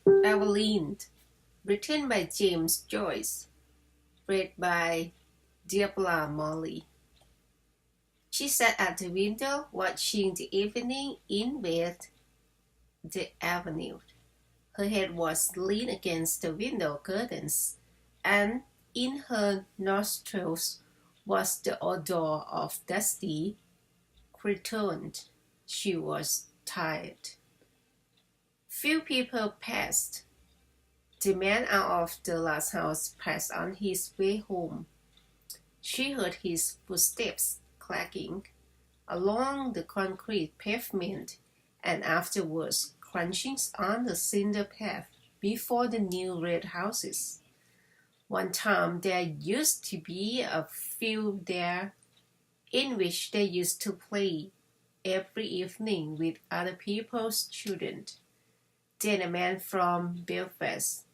Eveline, written by James Joyce, read by Diabla Molly. She sat at the window watching the evening invade the avenue. Her head was leaned against the window curtains, and in her nostrils was the odor of dusty cretonne. She was tired. Few people passed. The man out of the last house passed on his way home. She heard his footsteps clacking along the concrete pavement and afterwards crunching on the cinder path before the new red houses. One time there used to be a field there in which they used to play every evening with other people's children. Then a man from Belfast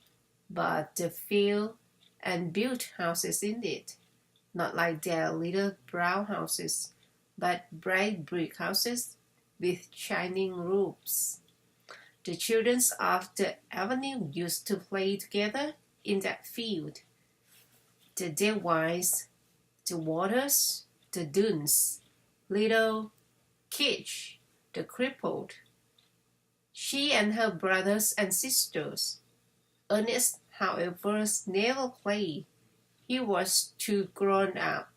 bought the field and built houses in it, not like their little brown houses, but bright brick houses with shining roofs. The children of the avenue used to play together in that field. The Device, the Waters, the Duns, little Kitch, the crippled. She and her brothers and sisters. Ernest, however, never played. He was too grown up.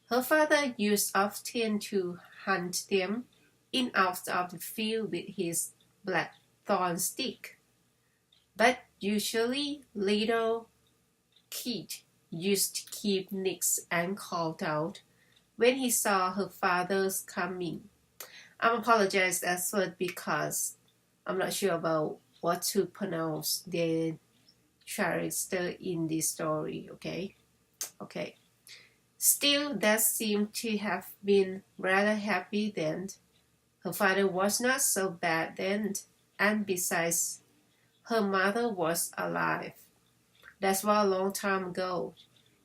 Her father used often to hunt them in out of the field with his blackthorn stick. But usually little Kit used to keep nicks and called out when he saw her father's coming. I'm apologize as well because I'm not sure about what to pronounce the character in this story, okay? Still, that seemed to have been rather happy then. Her father was not so bad then, and besides, her mother was alive. That was a long time ago.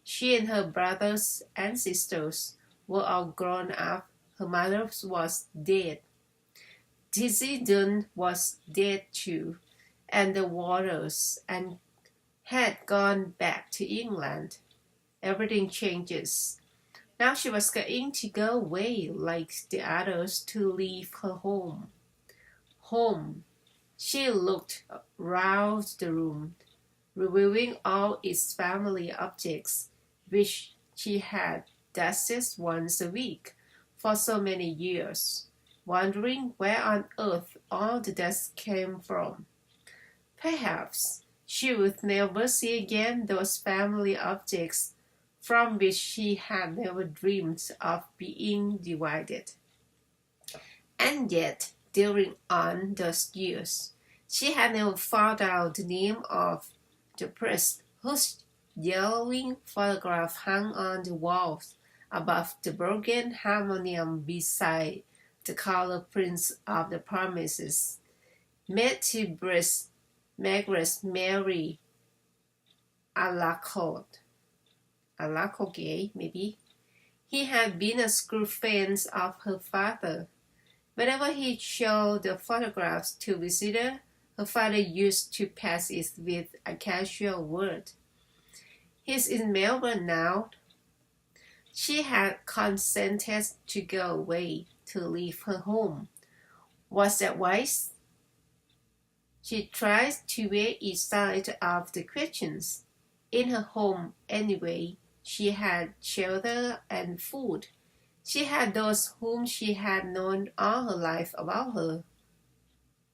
She and her brothers and sisters were all grown up. Her mother was dead. Dizzy Dunn was dead too, and the Waters and had gone back to England. Everything changes. Now she was going to go away like the others to leave her home. Home. She looked round the room, reviewing all its family objects, which she had dusted once a week for so many years, wondering where on earth all the dust came from. Perhaps she would never see again those family objects from which she had never dreamed of being divided. And yet, during all those years, she had never found out the name of the priest whose yellowing photograph hung on the walls above the broken harmonium beside the color prints of the promises made to bless Margaret Mary Alacoque, maybe. He had been a school friend of her father. Whenever he showed the photographs to visitors, her father used to pass it with a casual word. He's in Melbourne now. She had consented to go away, to leave her home. Was that wise? She tried to weigh each side of the questions. In her home, anyway, she had shelter and food. She had those whom she had known all her life about her.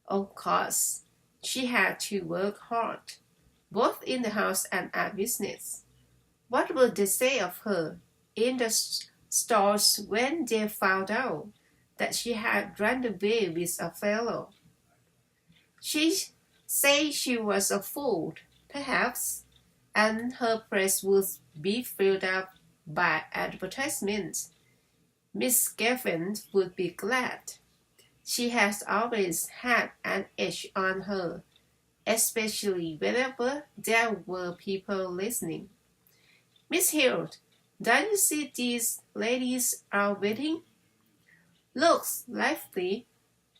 Of course, she had to work hard, both in the house and at business. What would they say of her in the stores when they found out that she had run away with a fellow? She said she was a fool, perhaps, and her press would be filled up by advertisements. Miss Gavin would be glad. She has always had an edge on her, especially whenever there were people listening. Miss Hill, don't you see these ladies are waiting? Looks lively.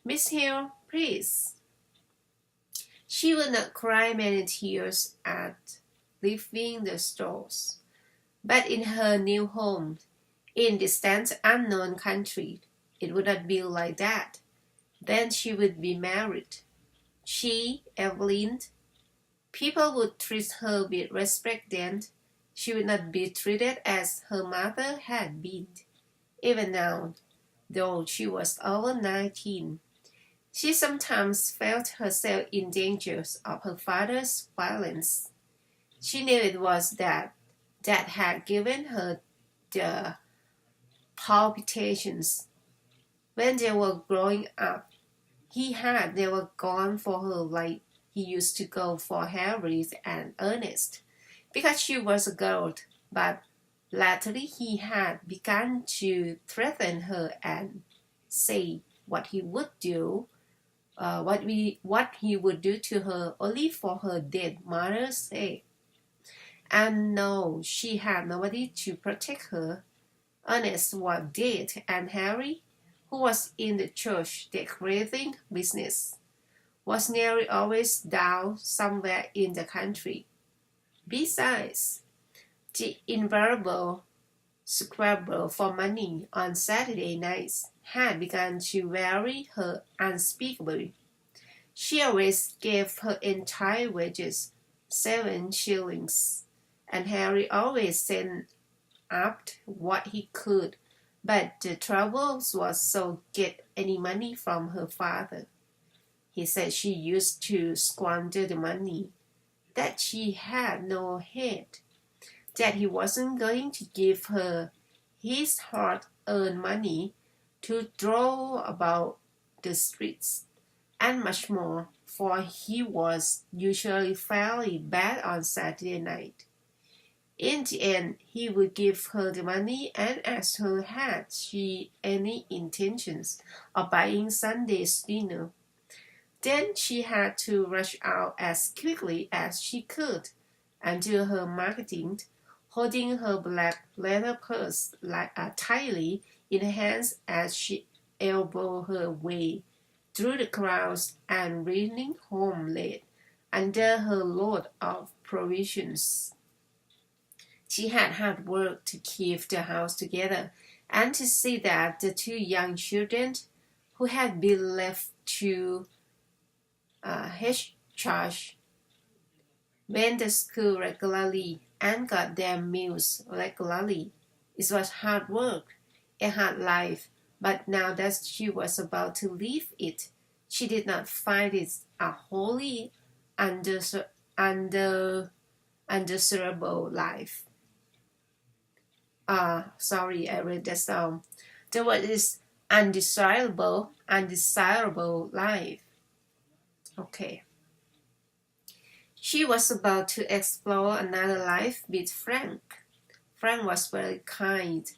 Miss Hill, please. She would not cry many tears at leaving the stores, but in her new home, in distant unknown country, it would not be like that. Then she would be married. She, Eveline, people would treat her with respect then. She would not be treated as her mother had been. Even now, though she was over 19, she sometimes felt herself in danger of her father's violence. She knew it was that had given her the palpitations. When they were growing up, he had never gone for her like he used to go for Harriet and Ernest, because she was a girl, but latterly he had begun to threaten her and say what he would do, what he would do to her only for her dead mother's sake. And no, she had nobody to protect her. Ernest was dead, and Harry, who was in the church decorating business, was nearly always down somewhere in the country. Besides, the invariable scrabble for money on Saturday nights had begun to weary her unspeakably. She always gave her entire wages, 7 shillings, and Harry always sent up what he could, but the trouble was to get any money from her father. He said she used to squander the money, that she had no head, that he wasn't going to give her his hard-earned money to throw about the streets, and much more, for he was usually fairly bad on Saturday night. In the end, he would give her the money and ask her had she any intentions of buying Sunday's dinner. Then she had to rush out as quickly as she could and do her marketing, holding her black leather purse tightly in her hands as she elbowed her way through the crowds and returning home late under her load of provisions. She had hard work to keep the house together and to see that the 2 young children who had been left to head charge went to school regularly and got their meals regularly. It was hard work, a hard life, but now that she was about to leave it, she did not find it a wholly undesirable life. Sorry, I read that wrong. The word is undesirable life. Okay. She was about to explore another life with Frank. Frank was very kind,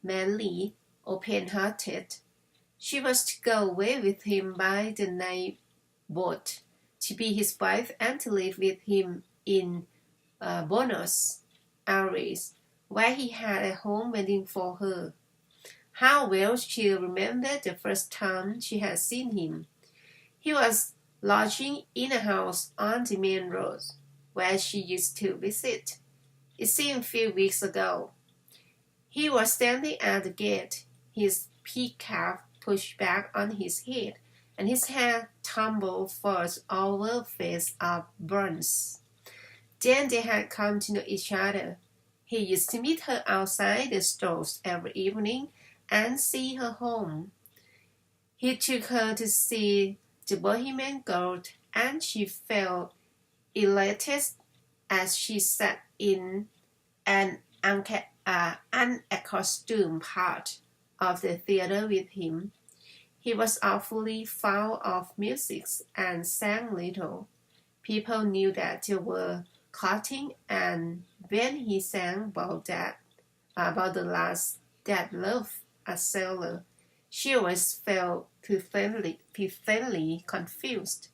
manly, open-hearted. She was to go away with him by the night boat, to be his wife and to live with him in Buenos Aires, where he had a home waiting for her. How well she remembered the first time she had seen him. He was lodging in a house on the main road, where she used to visit. It seemed a few weeks ago. He was standing at the gate, his peak cap pushed back on his head, and his hair tumbled first over a face of burns. Then they had come to know each other. He used to meet her outside the stores every evening and see her home. He took her to see the Bohemian Girl, and she felt elated as she sat in an unaccustomed part of the theater with him. He was awfully fond of music and sang little. People knew that they were courting, and when he sang about the lass that loved a sailor, she always felt painfully confused.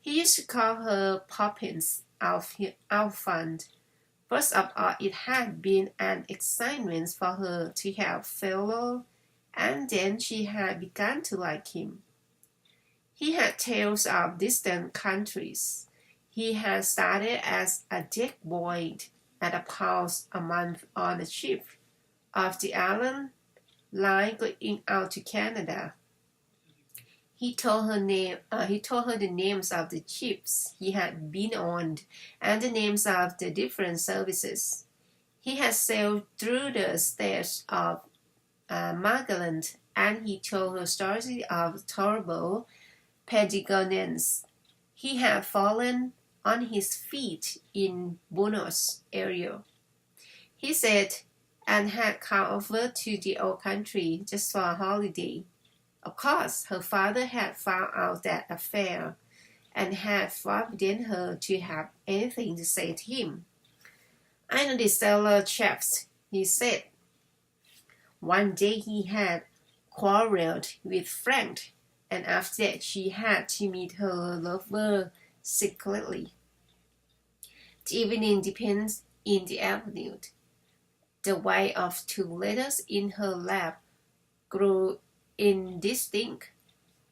He used to call her Poppins out front. First of all, it had been an excitement for her to have fellow, and then she had begun to like him. He had tales of distant countries, He had started as a deck boy at a pound a month on a ship of the Island Line going out to Canada. He told her the names of the ships he had been on and the names of the different services. He had sailed through the states of Magellan, and he told her stories of terrible Patagonians. He had fallen on his feet in Buenos Aires, he said, and had come over to the old country just for a holiday. Of course, her father had found out that affair and had forbidden her to have anything to say to him. I know the sailor chaps, he said. One day he had quarreled with Frank, and after that she had to meet her lover secretly. The evening depends in the avenue. The white of two letters in her lap grew indistinct.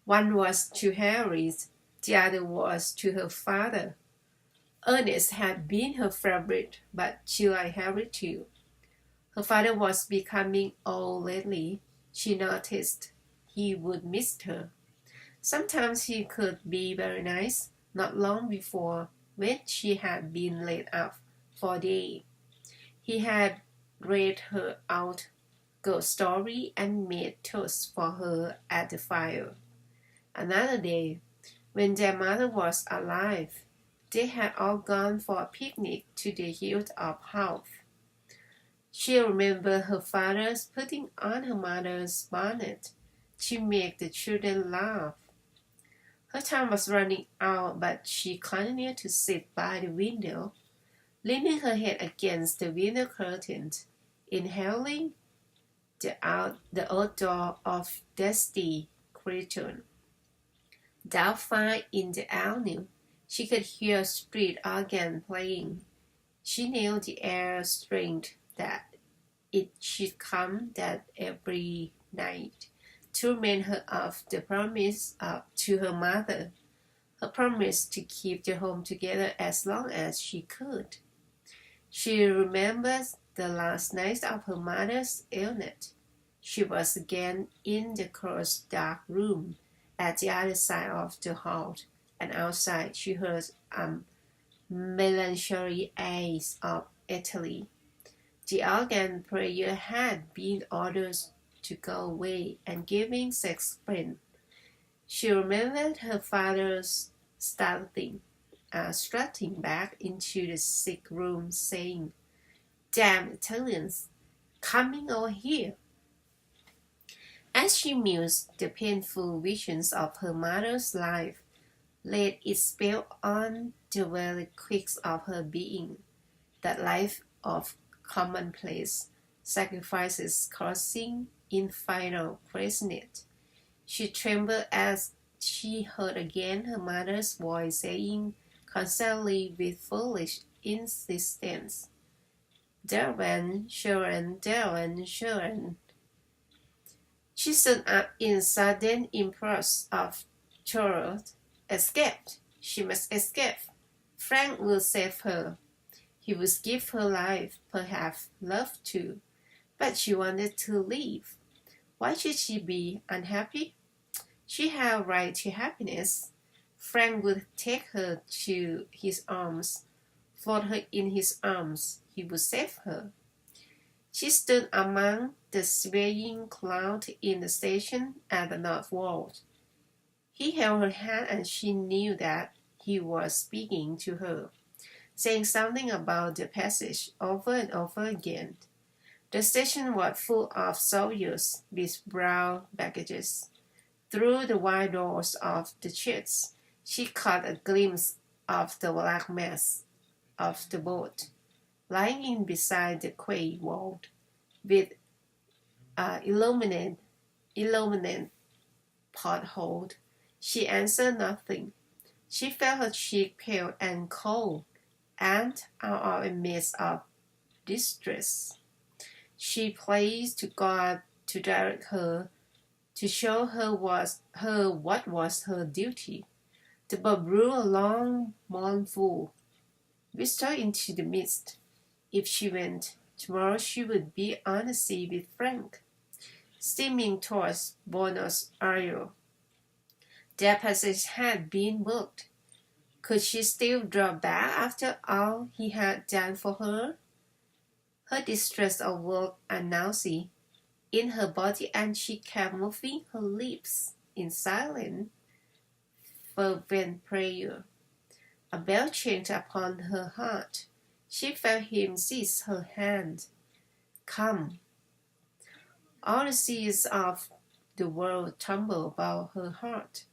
One was to Harry, the other was to her father. Ernest had been her favorite, but she liked Harry too. Her father was becoming old lately. She noticed he would miss her. Sometimes he could be very nice. Not long before, when she had been laid up for a day, he had read her out ghost story and made toast for her at the fire. Another day, when their mother was alive, they had all gone for a picnic to the hilltop house. She remembered her father's putting on her mother's bonnet to make the children laugh. Her time was running out, but she continued to sit by the window, leaning her head against the window curtain, inhaling the odor of dusty creation. Down far in the avenue, she could hear a street organ playing. She knew the air stringed that it should come that every night to remind her of the promise to her mother, her promise to keep the home together as long as she could. She remembered the last night of her mother's illness. She was again in the close dark room at the other side of the hall, and outside she heard melancholy airs of Italy. The organ player had been ordered to go away and giving sixpence. She remembered her father's strutting back into the sick room, saying, "Damn Italians, coming over here." As she mused, the painful visions of her mother's life laid its spell on the very quicks of her being, that life of commonplace sacrifices crossing in final crescent. She trembled as she heard again her mother's voice saying constantly with foolish insistence, "Darwin, Sharon, Darwin, Sharon." She stood up in sudden impulse of terror. Escaped! She must escape. Frank will save her. He would give her life, perhaps love too. But she wanted to live. Why should she be unhappy? She had a right to happiness. Frank would take her to his arms, fold her in his arms. He would save her. She stood among the swaying crowd in the station at the north wall. He held her hand and she knew that he was speaking to her, saying something about the passage over and over again. The station was full of soldiers with brown baggages. Through the wide doors of the church, she caught a glimpse of the black mass of the boat, lying in beside the quay wall, with illuminated porthole. She answered nothing. She felt her cheek pale and cold, and out of a mist of distress, she prayed to God to direct her, to show her what was her duty. The boat blew along mournful, whispered into the mist. If she went, tomorrow she would be on the sea with Frank, steaming towards Buenos Aires. Their passage had been booked. Could she still draw back after all he had done for her? Her distress awoke a nausea in her body, and she kept moving her lips in silent, fervent prayer. A bell changed upon her heart. She felt him seize her hand. Come. All the seas of the world tumbled about her heart.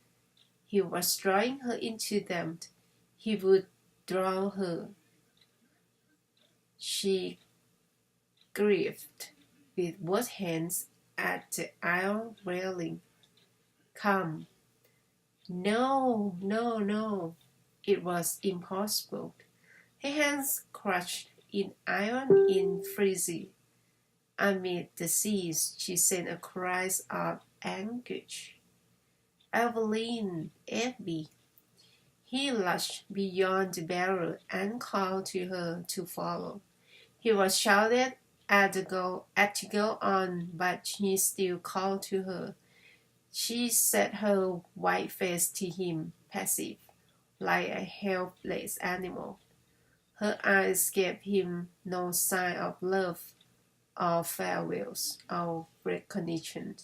He was drawing her into them. He would drown her. She gripped with both hands at the iron railing. Come. No, no, no. It was impossible. Her hands crushed in iron in freezing. Amid the seas, she sent a cry of anguish. Eveline, Evie. He lurched beyond the barrel and called to her to follow. He was shouted at to go on, but he still called to her. She set her white face to him, passive, like a helpless animal. Her eyes gave him no sign of love or farewells or recognition.